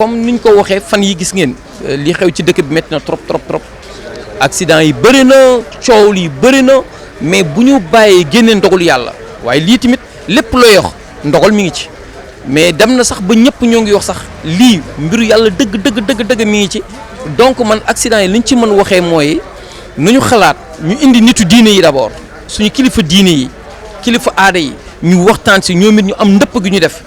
comme niñ ko waxee fan yi gis ngeen li xew ci dëkk bi métti na trop accident yi bëri na coow li bëri na mais bu ñu bàyyee génne ndogal yàlla waaye lii tamit lépp looy wax ndogal mi ngi ci mais dem na sax ba ñëpp ñoo ngi wax sax lii mbiru yàlla dëgg mi ngi ci donc man accident yi liñ ci mën waxee mooy nu ñu xalaat ñu indi nitu diine yi d'abord suñu kilifa diine yi kilifa aada yi ñu waxtaan si ñoom it ñu am ndëpp gi ñu def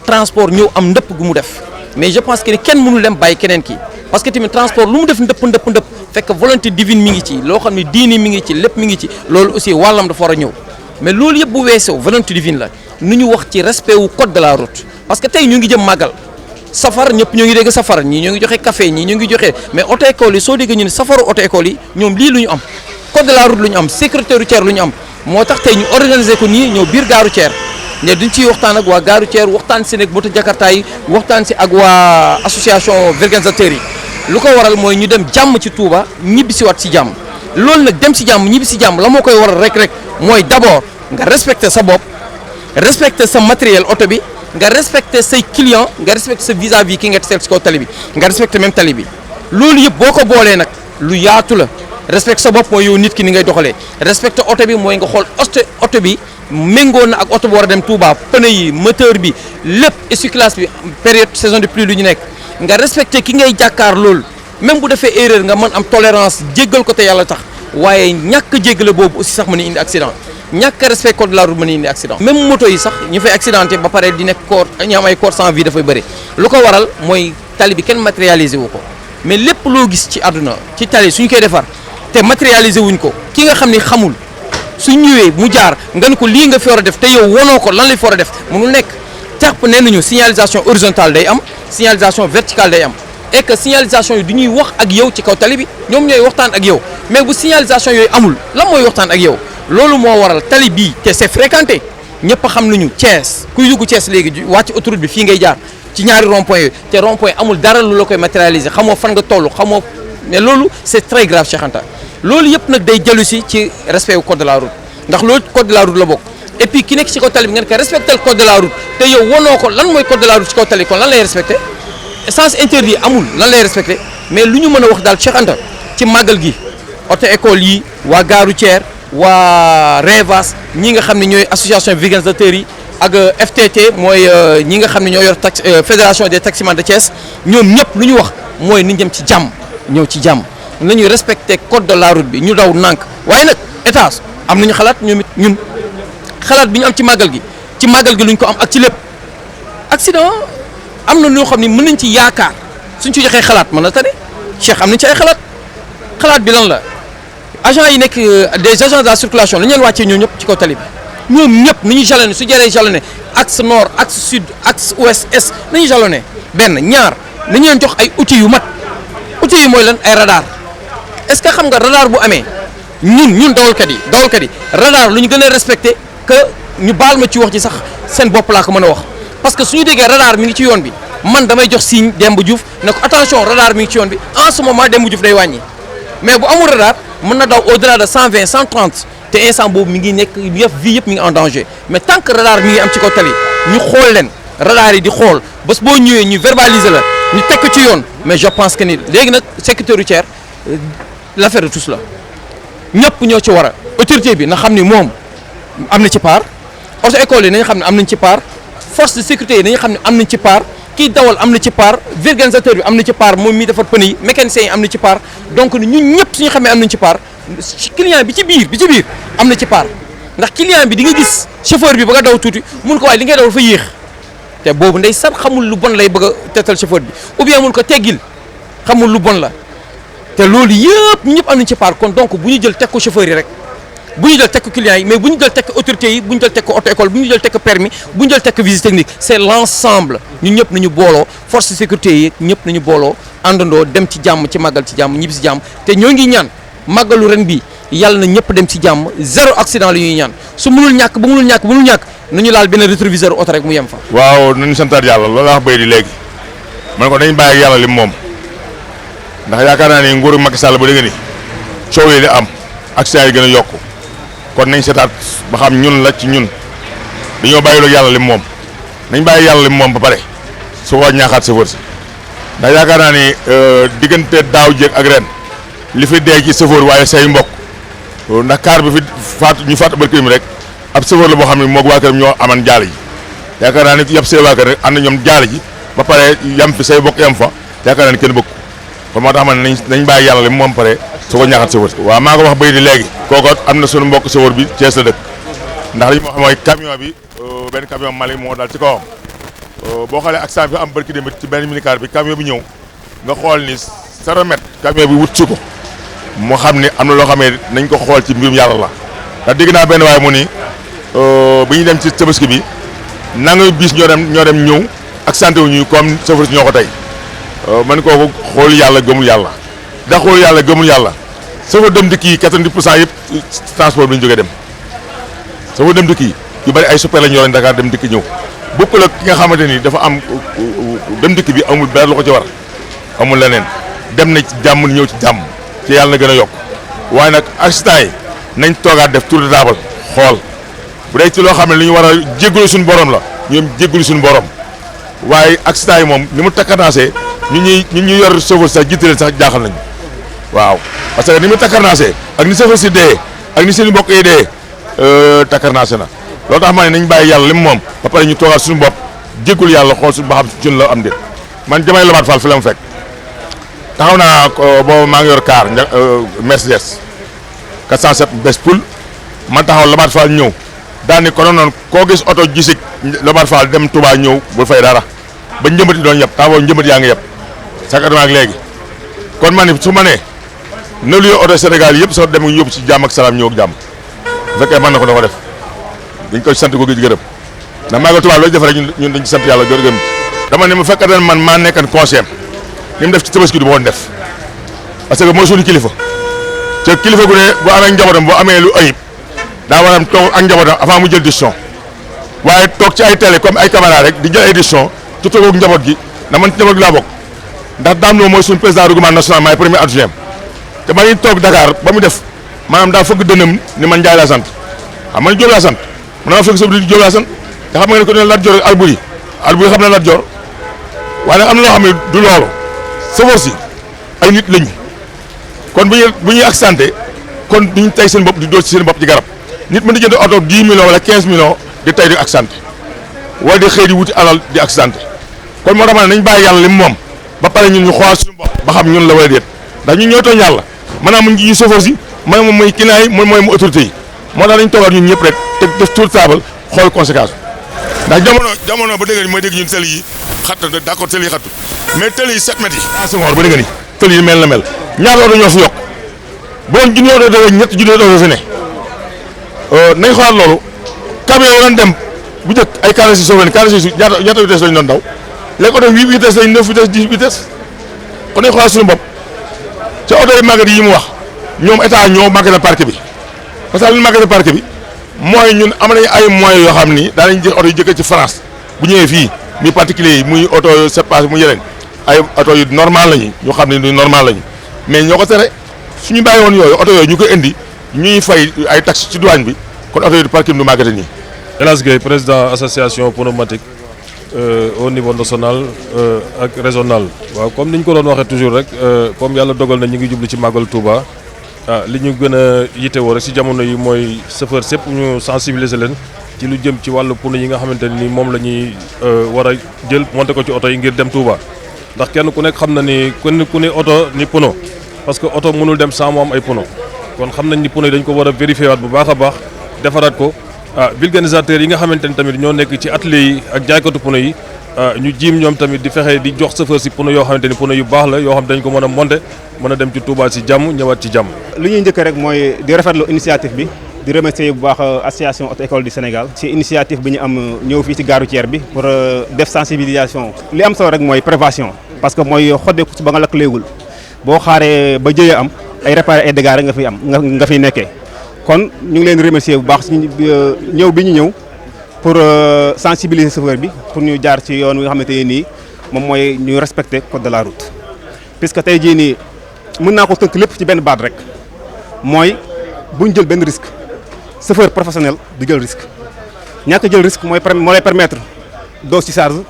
transport ñëw am ndëpp gu mu def mais je pense que ni kenn mënul dem bàyyi keneen ki parce que tamit transport lu mu def ndëpp fekk volonté divine mi ngi ci loo xam ne diine mi ngi ci lépp mi ngi ci loolu aussi wàllam dafa war a ñëw mais loolu yëpp bu weesoo volonté divine la nu ñu wax ci respect wu code de la route parce que tey ñu ngi jëm màggal safar ñëpp ñoo ngi dégg safar ñii ñoo ngi joxe café ñii ñoo ngi joxe mais auto école yi soo déggee ñu ne safaru auto école yi ñoom lii lu ñu am code de la route lu ñu am sécurité routière lu ñu am moo tax tey ñu organiser ko nii ñëw biir gare routière ne duñ ciy waxtaan ak waa gare routière waxtaan si nag moto jakarta yi waxtaan si ak waa association organisateurs yi lu ko waral mooy ñu dem jàmm ci Touba ñibbi si waat si jàmm loolu nag dem si jàmm ñibbi si jàmm la moo koy waral rek mooy d'abord nga respecter sa bopp respecter sa matériel oto bi nga respecter say client nga respecter sa vis-à-vis ki nga seet si kaw tali bi nga respecter même tali bi loolu yëpp boo ko boolee nag lu yaatu la respecter sa bopp mooy yow nit ki ni ngay doxalee respecter oto bi mooy nga xool oto bi méngoo na ak oto bu war a dem Touba pneu yi moteur bi lépp essuie-glace bi période saison de pluie lu ñu nekk nga respecté ki ngay jàkkaar loolu même bu defee erreur nga mën am tolérance jéggal ko te yàlla tax waaye ñàkk jéggale boobu aussi sax mën na indi accident ñàkk respect code de la route mën na indi accident même moto yi sax ñu fay accidenté ba pare di nekk corps ñu am ay corps sans vie dafay bëri lu ko waral mooy tali bi kenn matérialisé wu ko mais lépp loo gis ci àdduna ci tali suñu koy defar te matérialisé wuñ ko ki nga xam ni xamul su ñëwee mu jaar nga ne ko lii nga fi war a def te yow wonoo ko lan lay fi war a def mënul nekk jàpp nee nañu signalisation horizontale day am signalisation verticale day am et que signalisation yi du ñuy wax ak yow ci kaw tali bi ñoom ñooy waxtaan ak yow mais bu signalisation yooyu amul lan mooy waxtaan ak yow loolu moo waral tali bii te c'est fréquenté ñëpp xam nañu Thiès kuy dugg Thiès léegi wàcc autoroute bi fii ngay jaar ci ñaari rond-point yooyu te rond-point amul dara lu la koy matérialiser xamoo fan nga toll xamoo mais loolu c'est très grave Cheikh Anta loolu yëpp nag day jëlu si ci respect wu code de la route ndax loolu code de la route la bokk et puis ki nekk ci kaw tali bi ngeen ko respecté le code de la route te yow wonoo ko lan mooy code de la route ci kaw tali kon lan lay respecté sens interdit amul lan lay respecté mais lu ñu mën a wax daal Cheikh Anta ci màggal gi auto école yi waa gare routière waa Revas ñi nga xam ne ñooy association organisateurs yi ak FTT mooy ñi nga xam ne ñoo yor tax fédération des taximans de Thiès ñoom ñëpp lu ñu wax mooy ni jëm ci jàmm ñëw ci jàmm nañu respecté code de la route bi ñu daw nànk waaye nag état am nañu xalaat ñoom it ñun xalaat bi ñu am ci màggal gi luñ ko am ak ci lépp accident am na ñoo xam ne mën nañ ci yaakaar suñ ci joxee xalaat mën na tane Cheikh am nañ ci ay xalaat bi lan la agent yi nekk des agents de la circulation lañu leen wàccee ñoom ñëpp ci kaw tali bi ñoom ñëpp nañu jalonné su jaree jalonné axe nord axe sud axe ouest est nañu jalonné benn ñaar nañu leen jox ay outils yu mat outils yi mooy lan ay radar est-ce que xam nga radar bu amee ñun dawalkat yi radar lu ñu gën a respecté que ñu baal ma ci wax ci sax seen bopp laa ko mën a wax parce que suñu déggee radar mi ngi ci yoon bi man damay jox signe Demba Diouf ne ko attention radar mi ngi ci yoon bi en ce moment Demba Diouf day wàññi mais bu amul radar mën na daw au-delà de 120 130 te instant boobu mi ngi nekk vie yëpp mi ngi en danger mais tant que radar mi ngi am ci kaw tali ñu xool leen radar yi di xool bés boo ñëwee ñu verbaliser la ñu tekk ci yoon mais je pense que ni léegi nag sécurité routière l'affaire de tous la ñëpp ñoo ci war a autorité bi na xam ni moom am na ci part auto école yi nañu xam ne am nañ ci part force de sécurité yi nañu xam ne am nañ ci part kii dawal am na ci part organisateur bi am na ci part moom mi defar pneu yi mécanicien yi am na ci part donc ñun ñëpp suñu xamee am nañ ci part client bi ci biir am na ci part ndax client bi di nga gis chauffeur bi ba nga daw tuuti mun ko waaye li ngay dawal fa yéex te boobu ndey sax xamul lu bon lay bëgg a tetal chauffeur bi ou bien mun ko teggil xamul lu bon la te loolu yëpp ñëpp am nañ ci part kon donc bu ñu jël teg ko chauffeur yi rek bu ñu jël teg ko clients yi mais bu ñu jël teg ko autorités yi bu ñu jël teg ko auto école bu ñu jël teg ko permis bu ñu jël teg ko visite technique c'est l'ensemble ñun ñëpp nañu booloo force de sécurité yi ñëpp nañu booloo àndandoo dem ci jàmm ci màggal ci jàmm ñibbi si jàmm te ñoo ngi ñaan màggalu ren bi yàlla na ñëpp dem ci jàmm zéro accident la ñuy ñaan su mënul ñàkk nañu laal benn rétroviseur oto rek mu yem fa. waaw nañu santaat yàlla loolu laa wax béy di léegi man ko dañu bàyyi ak yàlla lim moom ndax yaakaar naa ne nguuru Macky Sall ba dégg ni coow yi di am accident yi gën a yokku kon nañ seetaat ba xam ñun la ci ñun dañoo bàyyi ak yàlla lim moom nañ bàyyi yàlla lim moom ba pare su ko ñaaxaat sa wërsëg ndax yaakaar naa ni diggante daaw jéeg ak ren li fi dee ci chauffeur waaye say mbokk ndax kaar bi fi faatu ñu faatu barke mi rek ab chauffeur la boo xam ne moog waa këram ñoo aman jaal ji yaakaar naa ni yab say waa kër rek ànd ñoom jaal ji ba pare yam fi say mbokk yam fa yaakaar naa ni kenn bëgg kon moo tax man nañ bàyyi yàlla li moom pare su ko ñaaxat chauffeur waaw maa ko wax bay di léegi kooku am na suñu mbokk chauffeur bi Thiès la dëkk ndax li ma xam mooy camion bi benn camion Mali moo dal ci kawam boo xoolee accident bi am barki démb ci benn minicar bi camion bi ñëw nga xool ni 0 mètre camion bi wut si ko moo xam ni am na loo xamee nañ ko xool ci mbirum yàlla la ndax dégg naa benn waaye mu ni bi ñu dem ci tabaski bi nanga bis ñoo dem ñëw accidenté wu ñu comme chauffeur si ñoo ko tey man kooku xool yàlla gëmul yàlla da xool yàlla gëmul yàlla chauffeur dem dikk yi 90% yëpp transport bi ñu jógee dem chauffeur dem dikk yi yu bari ay super la ñu yoroon Dakar dem dikk ñëw bokkul ak ki nga xamante ni dafa am dem dikk bi amul benn lu ko ci war amul leneen dem na ci jàmm ñëw ci jàmm ci yàlla na gën a yokk waaye nag accident yi nañ toogaat def tour de table xool bu dee ci loo xam ne li ñu war a jéggalu suñu borom la ñoom jéggalu suñu borom waaye accident yi moom ni mu takkarnaasee ñu yor chauffeur sax jiite leen sax jaaxal nañu waaw parce que ni mu takkarnaasee ak ni chauffeur si dee ak ni seen mbokk yi dee takkarnaase na loolu tax ma ne nañ bàyyi yàlla lim moom ba pare ñu toogaat suñu bopp jéggul yàlla xool suñu ba xam suñu la am déet man jamay Lobatt Fall fi la mu fekk taxaw naa boobu maa ngi yor car Mercedes 407 bes poul man taxaw Lobatt Fall ñëw daal ni ko noonu koo gis oto gisik Lobatt Fall dem Touba ñëw bul fay dara ba njëmbati doon yëpp tax boobu njëmbat yaa ngi yëpp sakatuma ak léegi kon man ni su ma nee na luy oto Sénégal yëpp soo dem yóbbu ci jàmm ak salaam ñëw ak jàmm bu fekkee mën na ko da ko def dañ koy sant ko gëj gërëm ndax maa ngi Touba looy def rek ñun dañ ci sant yàlla gërëm dama ne mu fekkee ne man maa nekkan conseil li mu def ci tabaski du ma woon def parce que mooy suñu kilifa te kilifa gu ne bu amee njabootam boo amee lu ayib daa war a toog ak njabootam avant mu jël décision waaye toog ci ay télé comme ay caméra rek di jël ay décision ci toog ak njaboot gi na man ci njaboot gi laa bokk ndax daam loo mooy suñu président regroupement national maay premier adjoint te ma ngi toog Dakar ba mu def maanaam daa fëgg dënam ni man Ndiaye laa sant xam man Diop laa sant man maa fëgg sa di Diop laa sant te xam nga ne ko ne Lat Dior Alboury xam na Lat Dior waaye nag am na loo xam ne du loolu chauffeur si ay nit lañu kon bu ñuy accidenté kon duñ tey seen bopp di dóor ci seen bopp ci garab nit mën di jënd oto 10 millions wala 15 millions di tey di accidenté wala di xëy di wuti alal di accidenté kon moo tax ma ne nañ bàyyi yàlla lim moom ba pare ñun ñu xool suñu bopp ba xam ñun la wala déet ndax ñun ñoo tooñ yàlla maanaam mu ngi chauffeur si moom mooy client yi mooy mu autorité yi moo tax nañ toogaat ñun ñëpp rek te def tour table xool conséquence ndax jamono ba dégg mooy dégg ñun tëli yi xat na d'accord tëli yi xattu mais tëli yi 7 mètres yi asngor ba dégg ni tëli yi mel na mel ñaata oto ñoo fi yokk boon junni oto doo ñett junni oto fi ne nañ xoolaat loolu camion yi doon dem bu njëkk ay 46 chauffeur 46 ñaata vitesse lañ doon daw léegi oto 8 vitesse lañ 9 vitesse 10 vitesse kon nañ xoolaat suñu bopp ca oto yi màggat yi mu wax ñoom état ñoo màggat parc bi parce que li màggat parc bi mooy ñun am nañ ay moyens yoo xam ni daanañ jël oto yi jëkkee ci France bu ñëwee fii muy particulier yi muy oto 7 places mu yeneen ay oto yu normal lañu ñu xam ne du normal lañu mais ñoo ko tere suñu bàyyi woon yooyu oto yooyu ñu koy indi ñuy fay ay taxes ci douane bi kon oto yi du parking du màggate nii. El Hadj Gueye président association pneumatique au niveau national ak régional waaw comme ni ñu ko doon waxee toujours rek comme yàlla dogal na ñu ngi jublu ci màggal Touba li ñu gën a yitewoo rek si jamono yi mooy chauffeur sépp ñu sensibiliser leen ci lu jëm ci wàllu pneu yi nga xamante ni moom la ñuy war a jël monté ko ci oto yi ngir dem Touba ndax kenn ku nekk xam na ni ku ne oto ni pneu parce que oto mënul dem sans mu am ay pneu kon xam nañ ni pneu yi dañ ko war a vérifier waat bu baax a baax defaraat ko vulgarisateurs yi nga xamante ni tamit ñoo nekk ci atelier yi ak jaaykatu pneu yi ñu jiim ñoom tamit di fexe di jox chauffeur si pneu yoo xamante ni pneu yu baax la yoo xam dañ ko mën a monter mën a dem ci Touba si jàmm ñëwaat ci jàmm. li ñuy njëkk rek mooy di rafetlu initiative bi di remercier bu baax association auto école du Sénégal ci initiative bi ñu am ñëw fii ci gare routière bi pour def sensibilisation. li am solo rek mooy prévention parce que mooy xoddeeku ci ba nga lakk-léegul boo xaaree ba jëyee am ay réparer ay dégâts rek nga fiy am nga fiy nekkee kon ñu ngi leen remercier bu baax ñëw bi ñu ñëw pour sensibiliser chauffeur bi pour ñu jaar ci yoon wi nga xamante ne nii moom mooy ñu respecter code de la route puisque tey jii nii mën naa ko tënk lépp ci benn baat rek mooy buñ jël benn risque chauffeur professionnel du jël risque ñàkk jël risque moo lay permettre doo ci charge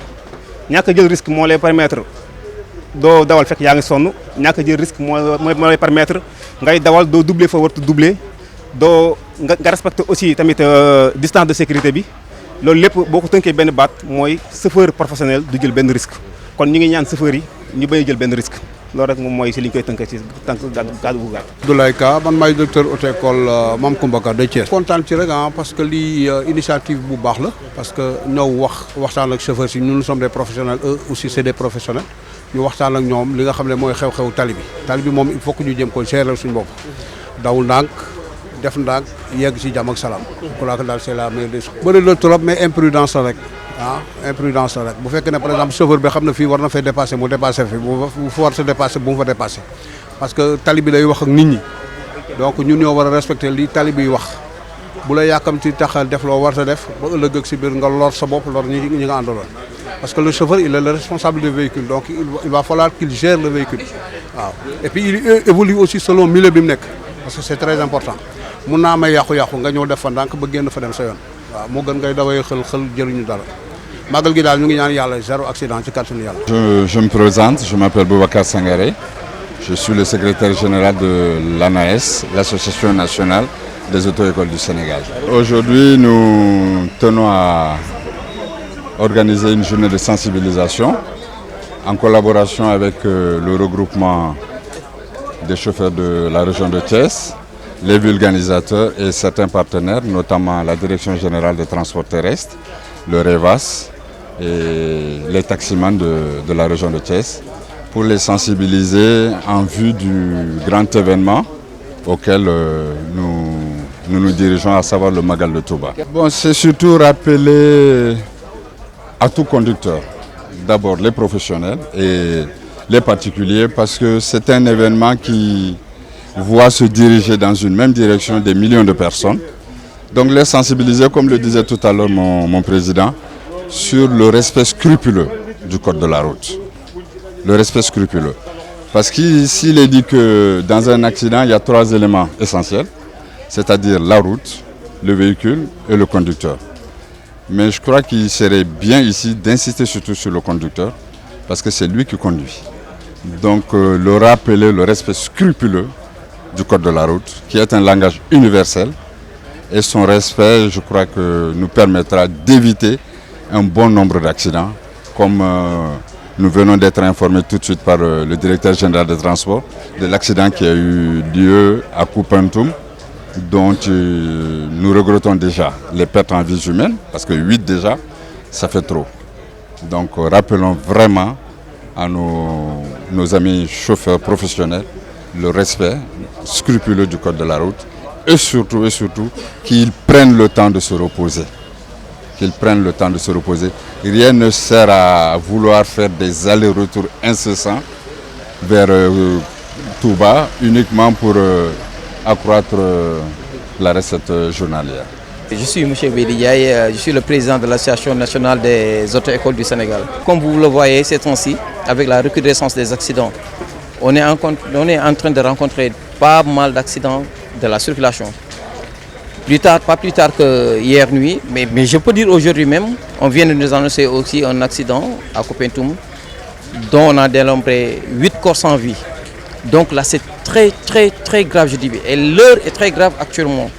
ñàkk jël risque moo lay permettre doo dawal fekk yaa ngi sonn ñàkk jël risque moo lay permettre ngay dawal doo doubler fa wartu doubler doo nga respecter aussi tamit distance de sécurité bi loolu lépp boo ko tënkee benn baat mooy chauffeur professionnel du jël benn risque kon ñu ngi ñaan chauffeur yi ñu bañ a jël benn risque loolu rek moom mooy si li ñu koy tënkee ci tànk cadre bu gàtt. Abdoulaye Ka man maay directeur auto-école Mame Coumba Ka de Thiès. kontaan ci rek parce que lii initiative bu baax la parce que ñëw waxtaan ak chauffeurs yi nous sommes des professionnels eux aussi c'est des professionnels ñu waxtaan ak ñoom li nga xam ne mooy xew-xew tali bi moom il faut que ñu jëm ko gérer suñu bopp dawul ndànk def ndànk yegg ci jàmm ak salaam. je crois que daal c'est la meilleure des choses. bëri na trop mais imprudence la rek. imprudence la rek bu fekkee ne par exemple chauffeur bi xam na fii war na fay dépasser mu dépasser fi bu fa war sa dépasser bu mu fa dépasser parce que tali bi lay wax ak nit ñi donc ñun ñoo war a respecter li tali biy wax bu la yàkkamti taxal def loo war sa def ba ëllëg ak si biir nga lor sa bopp lor ñi nga àndaloon parce que le chauffeur il est le responsable du véhicule donc il va falloir qu'il gère le véhicule waaw et puis il évolue aussi selon milieu bi mu nekk parce que c'est très important mun naa may yàqu-yàqu nga ñëw def fa ndànk ba génn fa dem sa yoon waaw moo gën ngay daway xël jëriñu dara magal gi daal ñu ngi ñaan yàlla zéro accident ci kàttanu yàlla. Je me présente, je m'appelle Boubacar Sangaré, je suis le secrétaire général de l'ANAS, l'Association nationale des auto-écoles du Sénégal. Aujourd'hui, nous tenons à organiser une journée de sensibilisation en collaboration avec le regroupement des chauffeurs de la région de Thiès, les vulganisateurs et certains partenaires, notamment la Direction générale des transports terrestres, le REVAS et les taximans de la région de Thiès, pour les sensibiliser en vue du grand événement auquel nous dirigeons, à savoir le Magal de Touba. Bon, c'est surtout rappeler à tout conducteur, d'abord les professionnels et les particuliers, parce que c'est un événement qui voit se diriger dans une même direction des millions de personnes. Donc les sensibiliser, comme le disait tout à l'heure mon président, sur le respect scrupuleux du code de la route. Le respect scrupuleux. Parce qu'ici, il est dit que dans un accident, il y a 3 éléments essentiels, c'est-à-dire la route, le véhicule et le conducteur. Mais je crois qu'il serait bien ici d'insister surtout sur le conducteur, parce que c'est lui qui conduit. Donc le rappeler, le respect scrupuleux du code de la route, qui est un langage universel, et son respect, je crois que nous permettra d'éviter un bon nombre d'accidents, comme nous venons d'être informés tout de suite par le directeur général des transports de l'accident qui a eu lieu à Koupentoum, dont nous regrettons déjà les pertes en vies humaines, parce que 8 déjà, ça fait trop. Donc rappelons vraiment à nos amis chauffeurs professionnels le respect scrupuleux du code de la route et surtout qu'ils prennent le temps de se reposer. Qu'ils prennent le temps de se reposer. Rien ne sert à vouloir faire des allers-retours incessants vers Touba uniquement pour accroître la recette journalière. Je suis M. Bédiaye, je suis le président de l'Association nationale des auto-écoles du Sénégal. Comme vous le voyez ces temps-ci, avec la recrudescence des accidents, on est en train de rencontrer pas mal d'accidents de la circulation. Pas plus tard que hier nuit, mais je peux dire aujourd'hui même, on vient de nous annoncer aussi un accident à Koupentoum, dont on a dénombré 8 corps sans vie. Donc là c'est très grave, je dis bien. Et l'heure est très grave actuellement.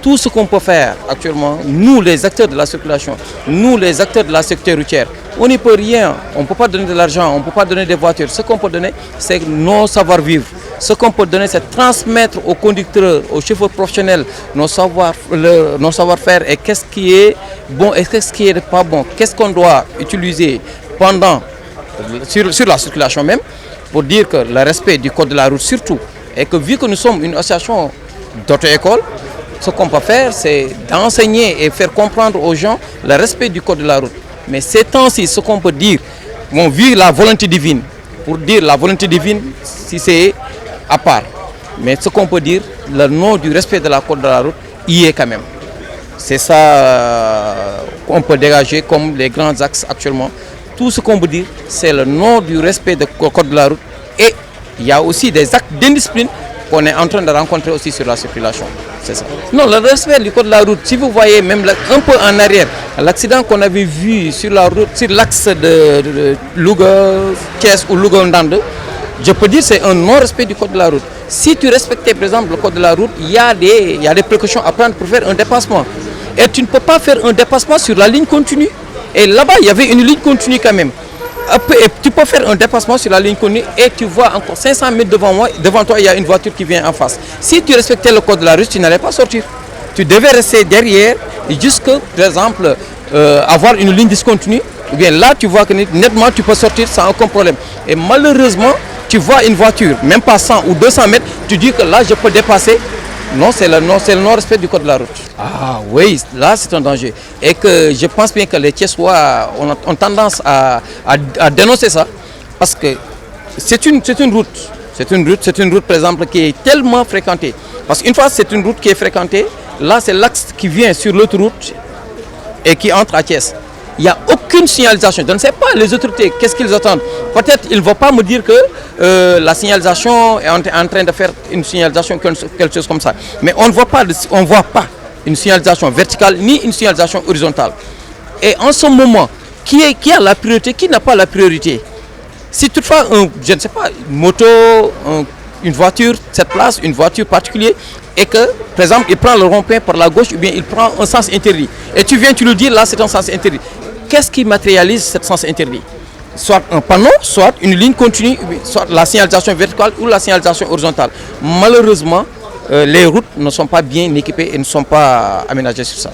Tout ce qu'on peut faire actuellement, nous les acteurs de la circulation, nous les acteurs de la sécurité routière, on n'y peut rien, on ne peut pas donner de l'argent, on ne peut pas donner des voitures. Ce qu'on peut donner, c'est nos savoir-vivre. Ce qu'on peut donner, c'est transmettre aux conducteurs, aux chauffeurs professionnels, nos savoir-faire et qu'est-ce qui est bon et qu'est-ce qui n'est pas bon. Qu'est-ce qu'on doit utiliser sur la circulation même, pour dire que le respect du code de la route surtout, et que vu que nous sommes une association d'auto-école, ce qu'on peut faire, c'est d'enseigner et faire comprendre aux gens le respect du code de la route. Mais ces temps-ci, ce qu'on peut dire, vu la volonté divine, pour dire la volonté divine, si c'est à part. Mais ce qu'on peut dire, le nom du respect de la code de la route, y est quand même. C'est ça qu'on peut dégager comme les grands axes actuellement. Tout ce qu'on peut dire, c'est le nom du respect du code de la route. Et il y a aussi des actes d'indiscipline qu'on est en train de rencontrer aussi sur la circulation. C'est ça. Non, le respect du code de la route, si vous voyez même un peu en arrière, l'accident qu'on avait vu sur la route, sur l'axe de Louga, Thiès ou Louga-Ndande, je peux dire que c'est un non-respect du code de la route. Si tu respectais par exemple le code de la route, il y a des précautions à prendre pour faire un dépassement. Et tu ne peux pas faire un dépassement sur la ligne continue. Et là-bas, il y avait une ligne continue quand même. Et tu peux faire un dépassement sur la ligne continue et tu vois encore 500 mètres devant toi, il y a une voiture qui vient en face. Si tu respectais le code de la route, tu n'allais pas sortir. Tu devais rester derrière jusqu'à, par exemple, avoir une ligne discontinue. Ou bien là, tu vois que nettement, tu peux sortir sans aucun problème. Et malheureusement, tu vois une voiture, même pas 100 ou 200 mètres, tu dis que là, je peux dépasser. Non, c'est le non-respect du code de la route. Ah oui, là c'est un danger. Et que je pense bien que les Thiessois ont tendance à dénoncer ça. Parce que c'est une route. C'est une route par exemple qui est tellement fréquentée. Parce qu'une fois c'est une route qui est fréquentée, là c'est l'axe qui vient sur l'autoroute et qui entre à Thiès. Il n'y a aucune signalisation. Je ne sais pas les autorités, qu'est-ce qu'ils attendent. Peut-être ils ne vont pas me dire que la signalisation est en train de faire une signalisation, quelque chose comme ça. Mais on ne voit pas, une signalisation verticale ni une signalisation horizontale. Et en ce moment, qui a la priorité, qui n'a pas la priorité? Si toutefois, je ne sais pas, une moto, une voiture, cette place, une voiture particulière, et que, par exemple, il prend le rond-point par la gauche ou bien il prend un sens interdit. Et tu viens, tu lui dis, là c'est un sens interdit. Qu'est-ce qui matérialise ce sens interdit? Soit un panneau, soit une ligne continue, soit la signalisation verticale ou la signalisation horizontale. Malheureusement, les routes ne sont pas bien équipées et ne sont pas aménagées sur ça.